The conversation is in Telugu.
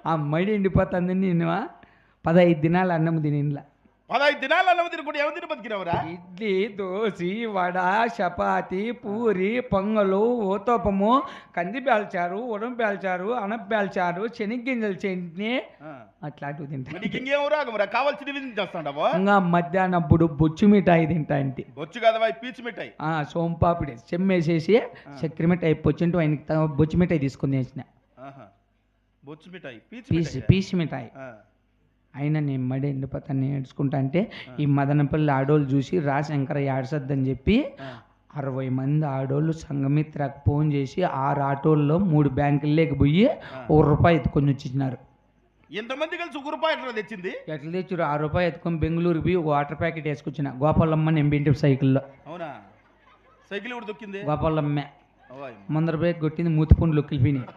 ఆ మడి ఎండిపోతుంది నేను 15 దినాలు అన్నం తినిలా. 15 దినాలు అన్నం తినకుండా ఏమి తిని బతికినవరా? ఇడ్లీ, దోశ, వడ, చపాతి, పూరి, పొంగలు, ఊతప్పము, కంది పేల్చారు, ఉడం పేల్చారు, అనప పేల్చారు, శనగ్గింజల చట్నీ అట్లాంటివి తింటా. నీకు ఇంకేం రాగమరా? కావాల్సినవి చేస్తాండవో. ఇంకా మధ్యాహ్నప్పుడు బొచ్చు మిఠాయి తింటా అంటే. బొచ్చు కదవా పీచు మిఠాయి. సోంపాపిడి చెమ్మేసేసి చక్కెర మిఠాయి పొచ్చింటూ ఆయనకి బొచ్చు మిఠాయి తీసుకుని వేసిన. బొచ్చు మిఠాయి పీచు మిఠాయి అయినా నేను మడి ఎండిపోతాను నేర్చుకుంటా అంటే ఈ మదనపల్లి ఆడోళ్ళు చూసి రాశంకర ఏడ్సద్దని చెప్పి 60 మంది ఆడోళ్ళు సంఘమిత్రకు ఫోన్ చేసి 6 ఆటోల్లో 3 బ్యాంకుల్లోకి పోయి ₹1 ఎత్తుకొని వచ్చినారు. ఎంతమంది కలిసి ₹1 ఎట్లా తెచ్చింది? ఎట్లా తెచ్చారు? ₹6 ఎత్తుకొని బెంగళూరు పోయి వాటర్ ప్యాకెట్ వేసుకొచ్చిన. గోపాలమ్మ ఎంబింటి సైకిల్లో. అవునా? సైకిల్ కూడా దొక్కింది గోపాలమ్మే ముందర బ్రేక్ కొట్టింది, మూతిపండ్లు ఒక్కిలిపోయినాయి.